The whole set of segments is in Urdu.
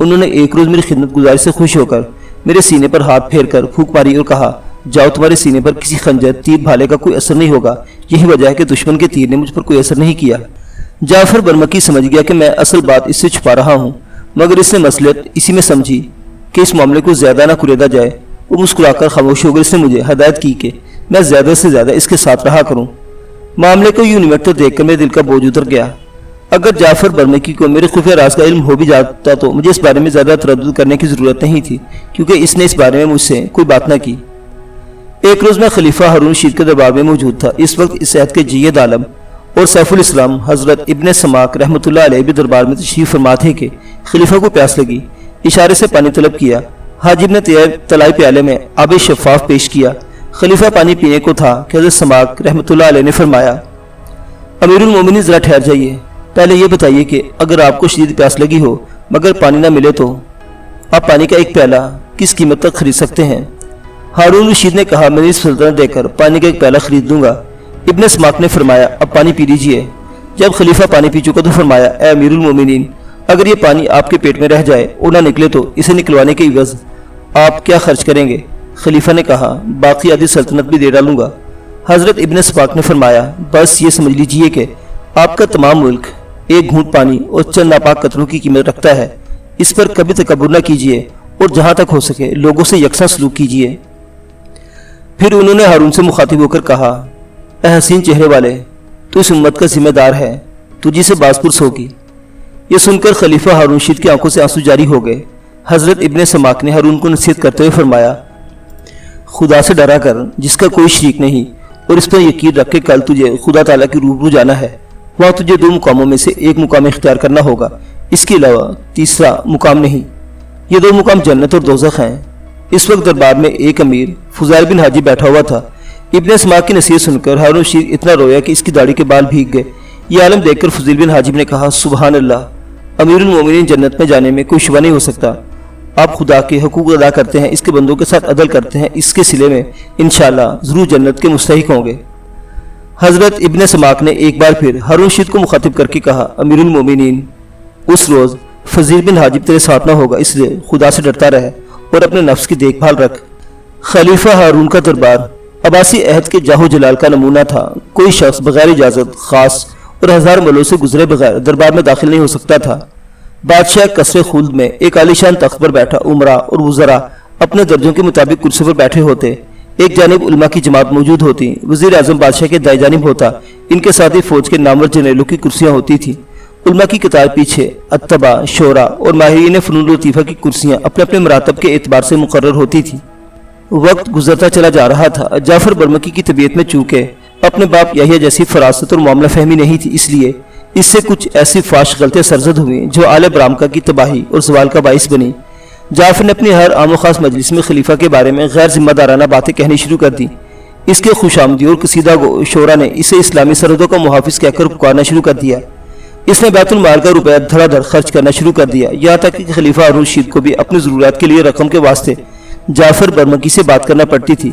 انہوں نے ایک روز میری خدمت گزاری سے خوش ہو کر میرے سینے پر ہاتھ پھیر کر پھونک ماری اور کہا، جاؤ، تمہارے سینے پر کسی خنجر، تیر، بھالے کا کوئی اثر نہیں ہوگا، یہی وجہ ہے کہ دشمن کے تیر نے مجھ پر کوئی اثر نہیں کیا۔ جعفر برمکی سمجھ گیا کہ میں اصل بات اس سے چھپا رہا ہوں، مگر اس نے مصلحت اسی میں سمجھی کہ اس معاملے کو زیادہ نہ کریدا جائے۔ وہ مسکرا کر خاموش ہو کر اس نے مجھے ہدایت کی کہ میں زیادہ سے زیادہ اس کے ساتھ رہا کروں۔ معاملے کو یوں نمٹتے دیکھ کر میرے دل کا بوجھ اتر گیا۔ اگر جعفر برمکی کو میرے خفیہ راز کا علم ہو بھی جاتا تو مجھے اس بارے میں زیادہ تردد کرنے کی ضرورت نہیں تھی، کیونکہ اس نے اس بارے میں مجھ سے کوئی بات نہ کی۔ ایک روز میں خلیفہ ہارون رشید کے دربار میں موجود تھا۔ اس وقت اس عہد کے جید عالم اور سیف الاسلام حضرت ابن سماک رحمۃ اللہ علیہ بھی دربار میں تشریف فرما تھے کہ خلیفہ کو پیاس لگی۔ اشارے سے پانی طلب کیا۔ حاجب نے طلائی پیالے میں آب شفاف پیش کیا۔ خلیفہ پانی پینے کو تھا کہ حضرت سماک رحمۃ اللہ علیہ نے فرمایا، امیر المومنین ذرا ٹھہر جائیے، پہلے یہ بتائیے کہ اگر آپ کو شدید پیاس لگی ہو مگر پانی نہ ملے تو آپ پانی کا ایک پیالہ کس قیمت تک خرید سکتے ہیں؟ ہارون رشید نے کہا، میں اس سلطنت دے کر پانی کا ایک پیالہ خرید لوں گا۔ ابن سماک نے فرمایا، اب پانی پی لیجئے۔ جب خلیفہ پانی پی چکا تو فرمایا، اے امیر المومنین، اگر یہ پانی آپ کے پیٹ میں رہ جائے اور نہ نکلے تو اسے نکلوانے کے عوض آپ کیا خرچ کریں گے؟ خلیفہ نے کہا، باقی آدھی سلطنت بھی دے ڈالوں گا۔ حضرت ابن سماک نے فرمایا، بس یہ سمجھ لیجئے کہ آپ کا تمام ملک ایک گھونٹ پانی اور چند ناپاک قطروں کی قیمت رکھتا ہے۔ اس پر کبھی تکبر نہ کیجیے اور جہاں تک ہو سکے لوگوں سے یکساں سلوک کیجیے۔ پھر انہوں نے ہارون سے مخاطب ہو کر کہا، اے حسین چہرے والے، تو اس امت کا ذمہ دار ہے، تجھی سے باز پرس ہوگی۔ یہ سن کر خلیفہ ہارون رشید کی آنکھوں سے آنسو جاری ہو گئے۔ حضرت ابن سماک نے ہارون کو نصیحت کرتے ہوئے فرمایا، خدا سے ڈرا کر جس کا کوئی شریک نہیں، اور اس پر یقین رکھ کے کل تجھے خدا تعالیٰ کی روبرو جانا ہے۔ وہاں تجھے دو مقاموں میں سے ایک مقام اختیار کرنا ہوگا، اس کے علاوہ تیسرا مقام نہیں۔ یہ دو مقام جنت اور دوزخ ہیں۔ اس وقت دربار میں ایک امیر فضیل بن حاجب بیٹھا ہوا تھا۔ ابن سماک کی نصیحت سن کر ہارون رشید اتنا رویا کہ اس کی داڑھی کے بال بھیگ گئے۔ یہ عالم دیکھ کر فضیل بن حاجب نے کہا، سبحان اللہ، امیر المومنین جنت میں جانے میں کوئی شبہ نہیں ہو سکتا۔ آپ خدا کے حقوق ادا کرتے ہیں، اس کے بندوں کے ساتھ عدل کرتے ہیں، اس کے صلے میں انشاءاللہ ضرور جنت کے مستحق ہوں گے۔ حضرت ابن سماک نے ایک بار پھر ہارون رشید کو مخاطب کر کے کہا، امیر المومنین، اس روز فضیل بن حاجب تیرے ساتھ نہ ہوگا، اس لیے خدا سے ڈرتا رہے اور اپنے نفس کی دیکھ بھال رکھ۔ خلیفہ ہارون کا دربار عباسی عہد کے جاہ و جلال کا نمونہ تھا۔ کوئی شخص بغیر اجازت، خاص اور ہزار ملوں سے گزرے بغیر دربار میں داخل نہیں ہو سکتا تھا۔ بادشاہ قصر خلد میں ایک عالیشان تخت پر بیٹھا امراء اور وزراء اپنے درجوں کے مطابق کرسی پر بیٹھے ہوتے۔ ایک جانب علماء کی جماعت موجود ہوتی، وزیر اعظم بادشاہ کے دائیں جانب ہوتا، ان کے ساتھ ہی فوج کے نامور جنرلوں کی کرسیاں ہوتی تھیں۔ علماء کی قطار پیچھے اتباع، شعراء اور ماہرین فنون لطیفہ کی کرسیاں اپنے اپنے مراتب کے اعتبار سے مقرر ہوتی تھیں۔ وقت گزرتا چلا جا رہا تھا۔ جعفر برمکی کی طبیعت میں چونکہ اپنے باپ یحییٰ جیسی فراست اور معاملہ فہمی نہیں تھی، اس لیے اس سے کچھ ایسی فاش غلطیاں سرزد ہوئیں جو آل برامکا کی تباہی اور زوال کا باعث بنی۔ جعفر نے اپنی ہر عام و خاص مجلس میں خلیفہ کے بارے میں غیر ذمہ دارانہ باتیں کہنی شروع کر دی۔ اس کے خوش آمدی اور قصیدہ گو شعراء نے اسے اسلامی سرحدوں کا محافظ کہہ کر پکارنا شروع کر دیا۔ اس نے بیت المال کا روپیہ دھڑا دھڑ خرچ کرنا شروع کر دیا، یہاں تک کہ خلیفہ ہارون رشید کو بھی اپنی ضروریات کے لیے رقم کے واسطے جعفر برمکی سے بات کرنا پڑتی تھی۔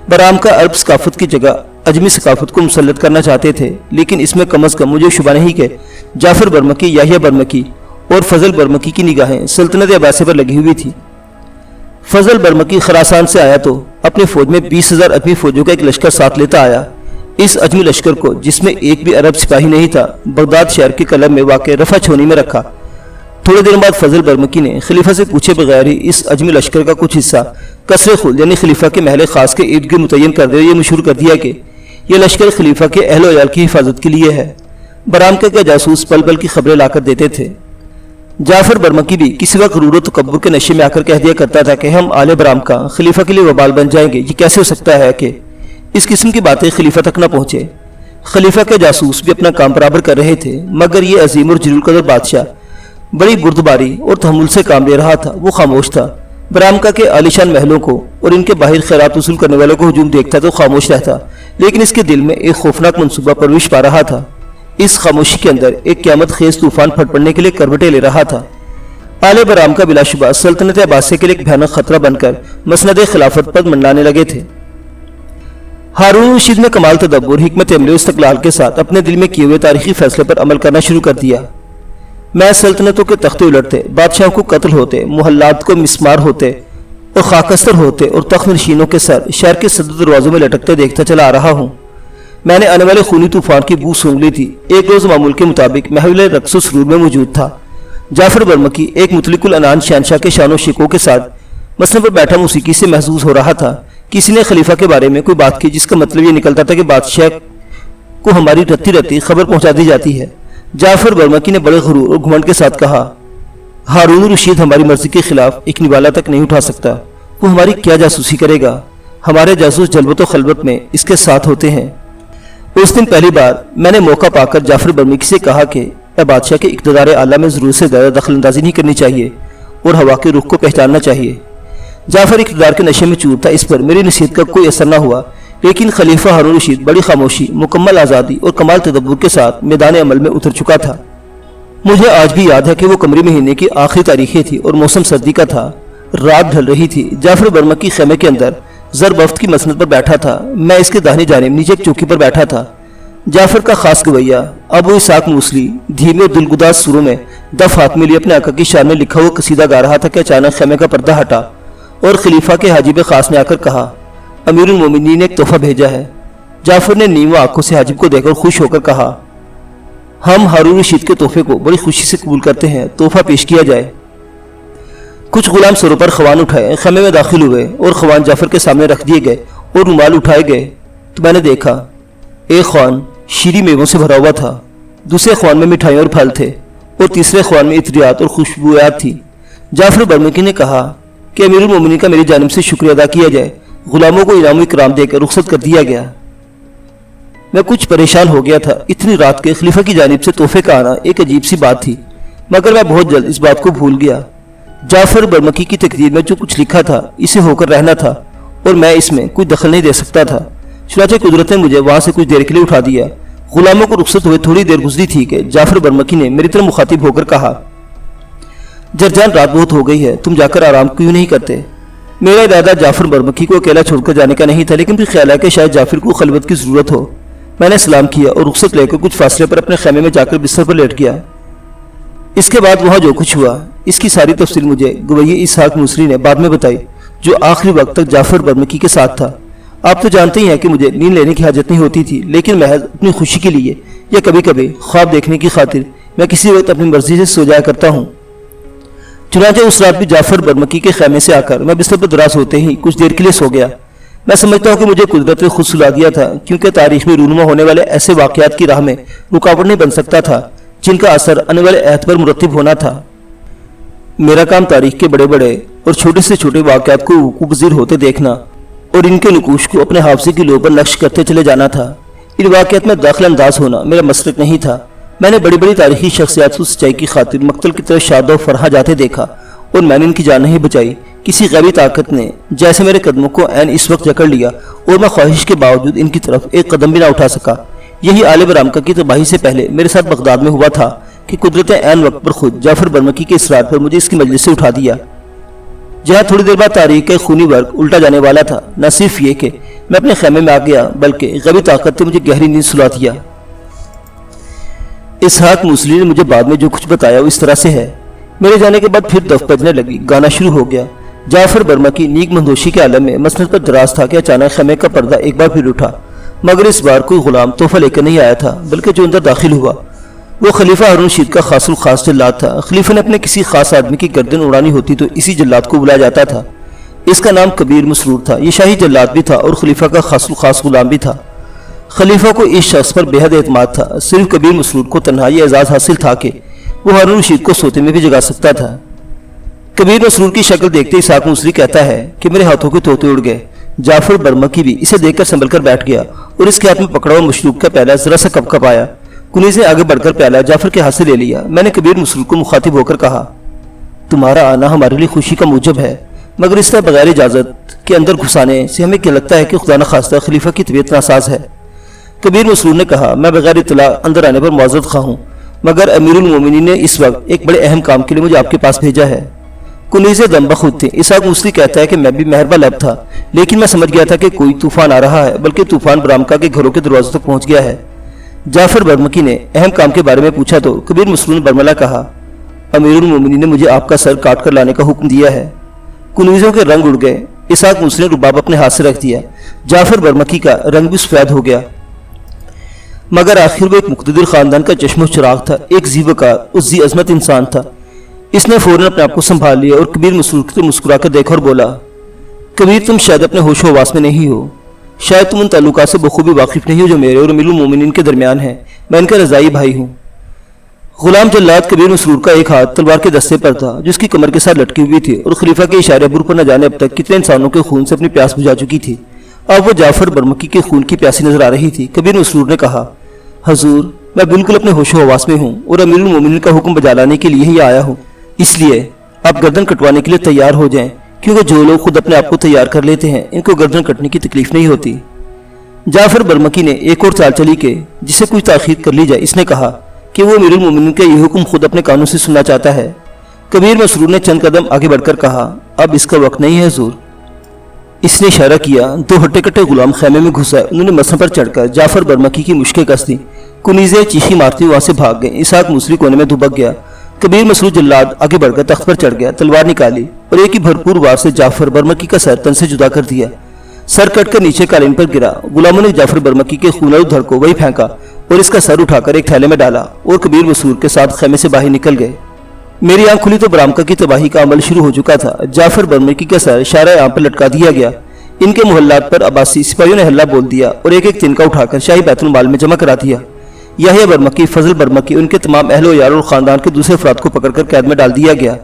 برامکا عرب ثقافت کی جگہ اجمی ثقافت کو مسلط کرنا چاہتے تھے، لیکن اس میں کم از کم مجھے شبہ نہیں کہ جعفر برمکی، یحییٰ برمکی اور فضل برمکی کی نگاہیں سلطنت عباسیہ پر لگی ہوئی تھی۔ فضل برمکی خراسان سے آیا تو اپنی فوج میں 20,000 اجمی فوجوں کا ایک لشکر ساتھ لیتا آیا۔ اس اجمی لشکر کو، جس میں ایک بھی عرب سپاہی نہیں تھا، بغداد شہر کے قلعہ میں واقع رفع چھونی میں رکھا۔ تھوڑے دن بعد فضل برمکی نے خلیفہ سے پوچھے بغیر ہی اس اجمی لشکر کا کچھ حصہ قصر خلد یعنی خلیفہ کے محل خاص کے ارد گرد متعین کر دے یہ مشہور کر دیا کہ یہ لشکر خلیفہ کے اہل و عیال کی حفاظت کے لیے ہے۔ برامکا کے جاسوس پل پل کی خبریں لا کر دیتے تھے۔ جعفر برمکی بھی کسی وقت غرور و تکبر کے نشے میں آ کر کہہ دیا کرتا تھا کہ ہم آل برامکا خلیفہ کے لیے وبال بن جائیں گے۔ یہ کیسے ہو سکتا ہے کہ اس قسم کی باتیں خلیفہ تک نہ پہنچے۔ خلیفہ کے جاسوس بھی اپنا کام برابر کر رہے تھے، مگر یہ عظیم اور جلیل قدر بادشاہ بڑی بردباری اور تحمل سے کام لے رہا تھا۔ وہ خاموش تھا۔ برامکا کے عالیشان محلوں کو اور ان کے باہر خیرات وصول کرنے والوں کو ہجوم دیکھتا تو خاموش رہتا، لیکن اس کے دل میں ایک خوفناک منصوبہ پرورش پا رہا تھا۔ اس خاموشی کے اندر ایک قیامت خیز طوفان پھٹ پڑنے کے لیے کروٹیں لے رہا تھا۔ آل برامکا بلا شبہ سلطنت عباسیہ کے لیے ایک بھیانک خطرہ بن کر مسند خلافت پر منڈلانے لگے تھے۔ ہارون رشید نے کمال تدبر، حکمت عملی و استقلال کے ساتھ اپنے دل میں کیے ہوئے تاریخی فیصلے پر عمل کرنا شروع کر دیا۔ میں سلطنتوں کے تختے الٹتے، بادشاہوں کو قتل ہوتے، محلات کو مسمار ہوتے اور خاکستر ہوتے اور تخت نشینوں کے سر شہر کے صدر دروازوں میں لٹکتے دیکھتا چلا آ رہا ہوں۔ میں نے آنے والے خونی طوفان کی بو سونگھ لی تھی۔ ایک روز معمول کے مطابق محفل رقص و سرور میں موجود تھا۔ جعفر برمکی ایک مطلق العنان شہنشاہ کے شان و شکوہ کے ساتھ مسند پر بیٹھا موسیقی سے محظوظ ہو رہا تھا۔ کسی نے خلیفہ کے بارے میں کوئی بات کی جس کا مطلب یہ نکلتا تھا کہ بادشاہ کو ہماری رتی رتی خبر پہنچا دی جاتی ہے۔ جعفر برمکی نے بڑے غرور اور گھمنڈ کے ساتھ کہا، ہارون رشید ہماری مرضی کے خلاف ایک نوالا تک نہیں اٹھا سکتا۔ وہ ہماری کیا جاسوسی کرے گا؟ ہمارے جاسوس جلوت و خلوت میں اس کے ساتھ ہوتے ہیں۔ اس دن پہلی بار میں نے موقع پا کر جعفر برمکی سے کہا کہ اے بادشاہ کے اقتدار اعلیٰ میں ضرور سے زیادہ دخل اندازی نہیں کرنی چاہیے اور ہوا کے رخ کو پہچاننا چاہیے۔ جعفر اقتدار کے نشے میں چور تھا، اس پر میری نصیحت کا کوئی اثر نہ ہوا، لیکن خلیفہ ہارون رشید بڑی خاموشی، مکمل آزادی اور کمال تدبر کے ساتھ میدان عمل میں اتر چکا تھا۔ مجھے آج بھی یاد ہے کہ وہ قمری مہینے کی آخری تاریخیں تھی اور موسم سردی کا تھا۔ رات ڈھل رہی تھی۔ جعفر برمکی خیمے کے اندر ضرب وفد کی مسند پر بیٹھا تھا۔ میں اس کے داہنی جانب نیچے ایک چوکی پر بیٹھا تھا۔ جعفر کا خاص گویا ابو اسحاق موصلی دھیمے اور دلگداز سروں میں دف ہاتھ میں لیے اپنے آقا کی شان میں لکھا ہوا قصیدہ گا رہا تھا کہ اچانک خیمے کا پردہ ہٹا اور خلیفہ کے حاجب خاص نے آ کر کہا، امیر المومنین نے ایک تحفہ بھیجا ہے۔ جعفر نے نیمو آنکھوں سے حاجب کو دیکھ کر خوش ہو کر کہا، ہم ہارون رشید کے تحفے کو بڑی خوشی سے قبول کرتے ہیں، تحفہ پیش کیا جائے۔ کچھ غلام سروں پر خوان اٹھائے خیمے میں داخل ہوئے اور خوان جعفر کے سامنے رکھ دیے گئے اور رومال اٹھائے گئے تو میں نے دیکھا ایک خوان شیریں میووں سے بھرا ہوا تھا، دوسرے خوان میں مٹھائیاں اور پھل تھے اور تیسرے خوان میں عطریات اور خوشبویات تھی۔ جعفر برمکی نے کہا کہ امیر المومنین کا میری جانب سے شکریہ ادا کیا جائے۔ غلاموں کو انعام و اکرام دے کر رخصت کر دیا گیا۔ میں کچھ پریشان ہو گیا تھا۔ اتنی رات کے خلیفہ کی جانب سے تحفے کا آنا ایک عجیب سی بات تھی، مگر میں بہت جلد اس بات کو بھول گیا۔ جعفر برمکی کی تقریر میں جو کچھ لکھا تھا اسے ہو کر رہنا تھا اور میں اس میں کوئی دخل نہیں دے سکتا تھا۔ چنانچہ قدرت نے مجھے وہاں سے کچھ دیر کے لیے اٹھا دیا۔ غلاموں کو رخصت ہوئے تھوڑی دیر گزری تھی کہ جعفر برمکی نے میری طرف مخاطب ہو کر کہا، جرجان رات بہت ہو گئی ہے، تم جا کر آرام کیوں نہیں کرتے؟ میرا ارادہ جعفر برمکی کو اکیلا چھوڑ کر جانے کا نہیں تھا، لیکن پھر خیال ہے کہ شاید جعفر کو خلوت کی ضرورت ہو۔ میں نے سلام کیا اور رخصت لے کر کچھ فاصلے پر اپنے خیمے میں جا کر بستر پر لیٹ گیا۔ اس کے بعد وہاں جو کچھ ہوا اس کی ساری تفصیل مجھے گویہ اسحاق موصلی نے بعد میں بتائی، جو آخری وقت تک جعفر برمکی کے ساتھ تھا۔ آپ تو جانتے ہی ہیں کہ مجھے نیند لینے کی حاجت نہیں ہوتی تھی، لیکن محض اپنی خوشی کے لیے یا کبھی کبھی خواب دیکھنے کی خاطر میں کسی وقت اپنی مرضی سے سو جایا کرتا ہوں۔ چنانچہ اس رات بھی جعفر برمکی کے خیمے سے آ کر میں بستر پر دراز ہوتے ہی کچھ دیر کے لیے سو گیا۔ میں سمجھتا ہوں کہ مجھے قدرت نے خود سلا دیا تھا، کیونکہ تاریخ میں رونما ہونے والے ایسے واقعات کی راہ میں رکاوٹ نہیں بن سکتا تھا جن کا اثر آنے والے عہد پر مرتب ہونا تھا۔ میرا کام تاریخ کے بڑے بڑے اور چھوٹے سے چھوٹے واقعات کو وقوع پذیر ہوتے دیکھنا اور ان کے نقوش کو اپنے حافظے کی لوح پر نقش کرتے چلے جانا تھا۔ ان واقعات میں داخل انداز ہونا میرا مسلک نہیں تھا۔ میں نے بڑی بڑی تاریخی شخصیات کو سچائی کی خاطر مقتل کی طرف شاد و فرحہ جاتے دیکھا اور میں نے ان کی جان نہیں بچائی۔ کسی غیبی طاقت نے جیسے میرے قدموں کو عین اس وقت جکڑ لیا اور میں خواہش کے باوجود ان کی طرف ایک قدم بھی نہ اٹھا سکا۔ یہی آل برامکہ کی تباہی سے پہلے میرے ساتھ بغداد میں ہوا تھا کہ قدرت عین وقت پر خود جعفر برمکی کے اصرار پر مجھے اس کی مجلس سے اٹھا دیا، جہاں تھوڑی دیر بعد تاریخ کا خونی ورق الٹا جانے والا تھا۔ نہ صرف یہ کہ میں اپنے خیمے میں آ گیا، بلکہ غیبی طاقت نے مجھے گہری نیند سلا دیا۔ اسحاق موصلی نے مجھے بعد میں جو کچھ بتایا وہ اس طرح سے ہے۔ میرے جانے کے بعد پھر دف بجنے لگی، گانا شروع ہو گیا۔ جعفر برمکی نیک مندوشی کے عالم میں مسند پر دراز تھا کہ اچانک خیمے کا پردہ ایک بار پھر اٹھا، مگر اس بار کوئی غلام تحفہ لے کر نہیں آیا تھا، بلکہ جو اندر داخل ہوا وہ خلیفہ ہارون رشید کا خاص الخاص جلاد تھا۔ خلیفہ نے اپنے کسی خاص آدمی کی گردن اڑانی ہوتی تو اسی جلاد کو بلایا جاتا تھا۔ اس کا نام کبیر مسرور تھا۔ یہ شاہی جلاد بھی تھا اور خلیفہ کا خاص الخاص غلام بھی تھا۔ خلیفہ کو اس شخص پر بے حد اعتماد تھا۔ صرف کبیر مسرور کو تنہا یہ اعزاز حاصل تھا کہ وہ ہارون رشید کو سوتے میں بھی جگا سکتا تھا۔ کبیر مسرور کی شکل دیکھتے اسحاق موصلی کہتا ہے کہ میرے ہاتھوں کے طوطے اڑ گئے۔ جعفر برمکی بھی اسے دیکھ کر سنبھل کر بیٹھ گیا اور اس کے ہاتھ میں پکڑا ہوا مشروب کا پیالہ ذرا سا کپکپایا۔ کنی سے آگے بڑھ کر پیالہ جعفر کے ہاتھ سے لے لیا۔ میں نے کبیر مسرور کو مخاطب ہو کر کہا، تمہارا آنا ہمارے لیے خوشی کا موجب ہے، مگر اس طرح بغیر اجازت کے اندر گھسانے سے ہمیں کیا لگتا ہے کہ خدا نخواستہ خلیفہ کی طبیعت ناساز ہے۔ کبیر مسرور نے کہا، میں بغیر اطلاع اندر آنے پر معذرت خواہ ہوں، مگر امیر المومنین نے اس وقت ایک بڑے اہم کام کے لیے مجھے آپ کے پاس بھیجا ہے۔ کنیز دم بخود تھے۔ اسحاق موصلی کہتا ہے کہ میں بھی مہربا لب تھا، لیکن میں سمجھ گیا تھا کہ کوئی طوفان آ رہا ہے، بلکہ طوفان برامکہ کے گھروں کے دروازوں تک پہنچ گیا ہے۔ جعفر برمکی نے اہم کام کے بارے میں پوچھا تو کبیر مسرور نے برملا کہا، امیر المومنین نے مجھے آپ کا سر کاٹ کر لانے کا حکم دیا ہے۔ کنیزوں کے رنگ اڑ گئے۔ اسحاق موسوی نے رباب اپنے ہاتھ سے رکھ دیا۔ جعفر برمکی کا رنگ بھی سفید ہو گیا، مگر آخر وہ ایک مقتدر خاندان کا چشم و چراغ تھا، ایک ذی وقار اور ذی عظمت انسان تھا۔ اس نے فوراً اپنے آپ کو سنبھال لیا اور کبیر مسرور سے مسکرا کر دیکھا اور بولا، کبیر تم شاید اپنے ہوش و حواس میں نہیں ہو، شاید تم ان تعلقات سے بخوبی واقف نہیں ہو جو میرے اور امیر المومنین کے درمیان ہیں۔ میں ان کا رضائی بھائی ہوں۔ غلام جلاد کبیر مسرور کا ایک ہاتھ تلوار کے دستے پر تھا جو اس کی کمر کے ساتھ لٹکی ہوئی تھی اور خلیفہ کے اشارے عبور پر نہ جانے اب تک کتنے انسانوں کے خون سے اپنی پیاس بجھا چکی تھی، اب وہ جعفر برمکی کے خون کی پیاسی نظر آ رہی تھی۔ کبیر مسرور نے کہا، حضور میں بالکل اپنے ہوش و حواس میں ہوں اور امیر المومنین کا حکم بجا لانے کے لیے ہی آیا ہوں، اس لیے آپ گردن کٹوانے کے لیے تیار ہو جائیں، کیونکہ جو لوگ خود اپنے آپ کو تیار کر لیتے ہیں ان کو گردن کٹنے کی تکلیف نہیں ہوتی۔ جعفر برمکی نے ایک اور چال چلی کہ جسے کوئی تاخیر کر لی جائے۔ اس نے کہا کہ وہ امیر المومنین کا یہ حکم خود اپنے کانوں سے سننا چاہتا ہے۔ کبیر مسرور نے چند قدم آگے بڑھ کر کہا، اب اس کا وقت نہیں ہے حضور۔ اس نے اشارہ کیا، دو ہٹے کٹے غلام خیمے میں گھس آئے۔ انہوں نے مسند پر چڑھ کر جعفر برمکی کی مشکیں کس دیں، کنیزیں چیخی مارتی وہاں سے بھاگ گئیں۔ اسحاق موسوی کونے میں دبک گیا۔ کبیر مسرور جلاد آگے بڑھ کر تخت پر چڑھ گیا، تلوار نکالی اور ایک ہی بھرپور وار سے جعفر برمکی کا سر تن سے جدا کر دیا۔ سر کٹ کر نیچے قالین پر گرا۔ غلاموں نے جعفر برمکی کے خونالود دھڑ کو وہی پھینکا اور اس کا سر اٹھا کر ایک تھیلے میں ڈالا اور کبیر مسرور کے ساتھ خیمے سے باہر نکل گئے۔ میری آنکھ کھلی تو برامکا کی تباہی کا عمل شروع ہو چکا تھا۔ جعفر برمکی کا سر شارع عام پر لٹکا دیا گیا۔ ان کے محلات پر عباسی سپاہیوں نے ہلہ بول دیا اور ایک ایک تنکا اٹھا کر شاہی بیت المال میں جمع کرا دیا۔ یحییٰ برمکی، فضل برمکی، ان کے تمام اہل و یار اور خاندان کے دوسرے افراد کو پکڑ کر قید میں ڈال دیا گیا۔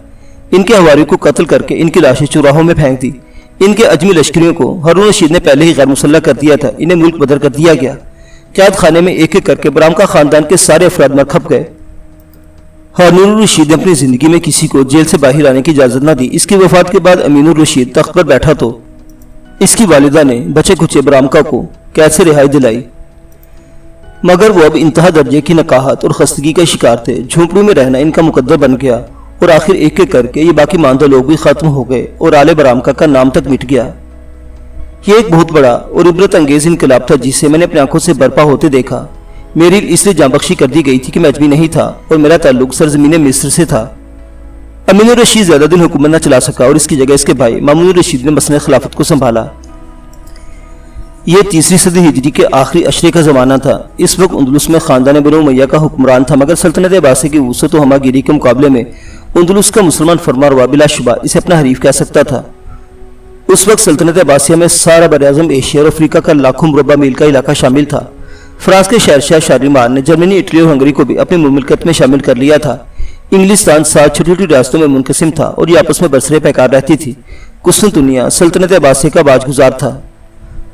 ان کے حواریوں کو قتل کر کے ان کی لاشیں چوراہوں میں پھینک دی۔ ان کے اجمی لشکریوں کو ہارون الرشید نے پہلے ہی غیر مسلح کر دیا تھا، انہیں ملک بدر کر دیا گیا۔ قید خانے میں ایک ایک کر کے برامکا خاندان کے سارے افراد مر کھپ گئے۔ ہارون الرشید نے اپنی زندگی میں کسی کو جیل سے باہر آنے کی اجازت نہ دی۔ اس کی وفات کے بعد امین الرشید تخت پر بیٹھا تو اس کی والدہ نے بچے کچے برامکا کو قید سے رہائی دلائی، مگر وہ اب انتہا درجے کی نقاہت اور خستگی کا شکار تھے۔ جھونپڑوں میں رہنا ان کا مقدر بن گیا اور آخر ایک ایک کر کے یہ باقی ماندہ لوگ بھی ختم ہو گئے اور آل برامکا کا نام تک مٹ گیا۔ یہ ایک بہت بڑا اور عبرت انگیز انقلاب تھا جسے میں نے اپنی آنکھوں سے برپا ہوتے دیکھا۔ میری اس لیے جاں بخشی کر دی گئی تھی کہ میں اجمی نہیں تھا اور میرا تعلق سرزمین مصر سے تھا۔ امین الرشید زیادہ دن حکومت نہ چلا سکا اور اس کی جگہ اس کے بھائی مامون الرشید نے مسند خلافت کو سنبھالا۔ یہ تیسری صدی ہجری کے آخری عشرے کا زمانہ تھا۔ اس وقت اندلس میں خاندان بنو امیہ کا حکمران تھا، مگر سلطنت عباسیہ کی وسعت و ہمہ گیری کے مقابلے میں اندلس کا مسلمان فرمانروا بلا شبہ اسے اپنا حریف کہہ سکتا تھا۔ اس وقت سلطنت عباسیہ میں سارا براعظم ایشیا اور افریقہ کا لاکھوں مربع میل کا علاقہ شامل تھا۔ فرانس کے شہنشاہ شارلمان نے جرمنی، اٹلی اور ہنگری کو بھی اپنی مملکت میں شامل کر لیا تھا۔ انگلستان 7 چھوٹی چھوٹی ریاستوں میں منقسم تھا اور یہ آپس میں برسر پیکار رہتی تھی۔ قسطنطنیہ سلطنت عباسیہ کا باج گزار تھا۔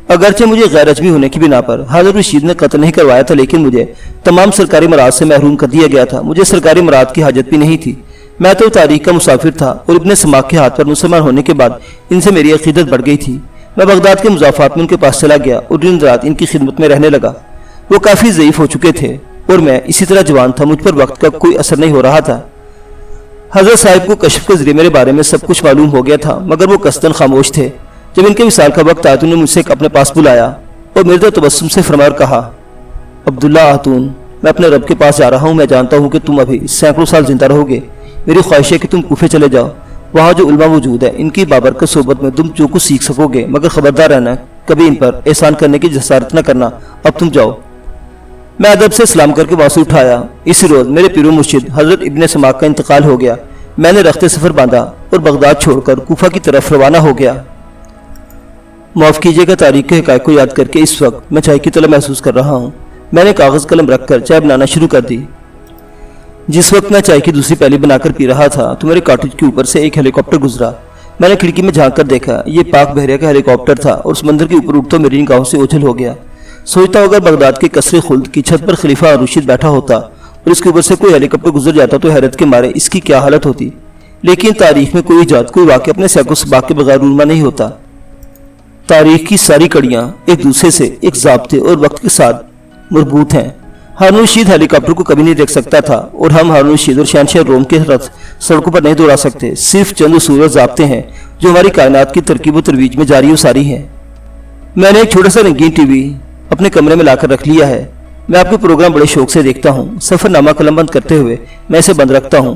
اگرچہ مجھے غیر اجمی ہونے کی بنا پر ہارون الرشید نے قتل نہیں کروایا تھا، لیکن مجھے تمام سرکاری مراد سے محروم کر دیا گیا تھا۔ مجھے سرکاری مراد کی حاجت بھی نہیں تھی۔ میں تو تاریخ کا مسافر تھا اور ابن سماک کے ہاتھ پر مسلمان ہونے کے بعد ان سے میری عقیدت بڑھ گئی تھی۔ میں بغداد کے مضافات میں ان کے پاس چلا گیا اور دن رات ان کی خدمت میں رہنے لگا۔ وہ کافی ضعیف ہو چکے تھے اور میں اسی طرح جوان تھا، مجھ پر وقت کا کوئی اثر نہیں ہو رہا تھا۔ حضرت صاحب کو کشف کے ذریعے میرے بارے میں سب کچھ معلوم ہو گیا تھا، مگر وہ قصداً خاموش تھے۔ جب ان کے وصال کا وقت آیا تو انہوں نے مجھ سے اپنے پاس بلایا اور میرے تبسم سے فرمایا اور کہا، عبداللہ خاتون، میں اپنے رب کے پاس جا رہا ہوں۔ میں جانتا ہوں کہ تم ابھی سینکڑوں سال زندہ رہو گے۔ میری خواہش ہے کہ تم کوفے چلے جاؤ، وہاں جو علماء موجود ہیں ان کی بابرکت صحبت میں تم جو کچھ سیکھ سکو گے، مگر خبردار رہنا کبھی ان پر احسان کرنے کی جسارت نہ کرنا۔ اب تم جاؤ۔ میں ادب سے سلام کر کے وہاں سے اٹھایا۔ اسی روز میرے پیر و مرشد حضرت ابن سماک کا انتقال ہو گیا۔ میں نے رخت سفر باندھا اور بغداد چھوڑ کر کوفہ کی طرف روانہ ہو گیا۔ معاف کیجیے گا، تاریخ کے حقائق کو یاد کر کے اس وقت میں چائے کی طلب محسوس کر رہا ہوں۔ میں نے کاغذ قلم رکھ کر چائے بنانا شروع کر دی۔ جس وقت میں چائے کی دوسری پیالی بنا کر پی رہا تھا تو میرے کاٹیج کے اوپر سے ایک ہیلی کاپٹر گزرا۔ میں نے کھڑکی میں جھانک کر دیکھا، یہ پاک بحریہ کا ہیلی کاپٹر تھا اور سمندر کے اوپر اٹھتا میری نگاہوں سے اوجھل ہو گیا۔ سوچتا ہوں اگر بغداد کے قصر خلد کی چھت پر خلیفہ ہارون الرشید بیٹھا ہوتا اور اس کے اوپر سے کوئی ہیلی کاپٹر گزر جاتا تو حیرت کے مارے اس کی کیا حالت ہوتی۔ لیکن تاریخ میں کوئی ایجاد، کوئی واقعہ اپنے سیاق و سباق کے بغیر رونما نہیں ہوتا۔ تاریخ کی ساری کڑیاں ایک دوسرے سے ایک ضابطے اور وقت کے ساتھ مربوط ہیں۔ ہارون الرشید ہیلی کاپٹر کو کبھی نہیں دیکھ سکتا تھا اور ہم ہارون الرشید اور شہنشاہ روم کے رتھ سڑکوں پر نہیں دوڑا سکتے۔ صرف چند اصول اور ضابطے ہیں جو ہماری کائنات کی ترکیب و ترویج میں جاری و ساری ہیں۔ میں نے ایک چھوٹا سا رنگین ٹی وی اپنے کمرے میں لا کر رکھ لیا ہے۔ میں آپ کے پروگرام بڑے شوق سے دیکھتا ہوں۔ سفر نامہ قلم بند کرتے ہوئے میں اسے بند رکھتا ہوں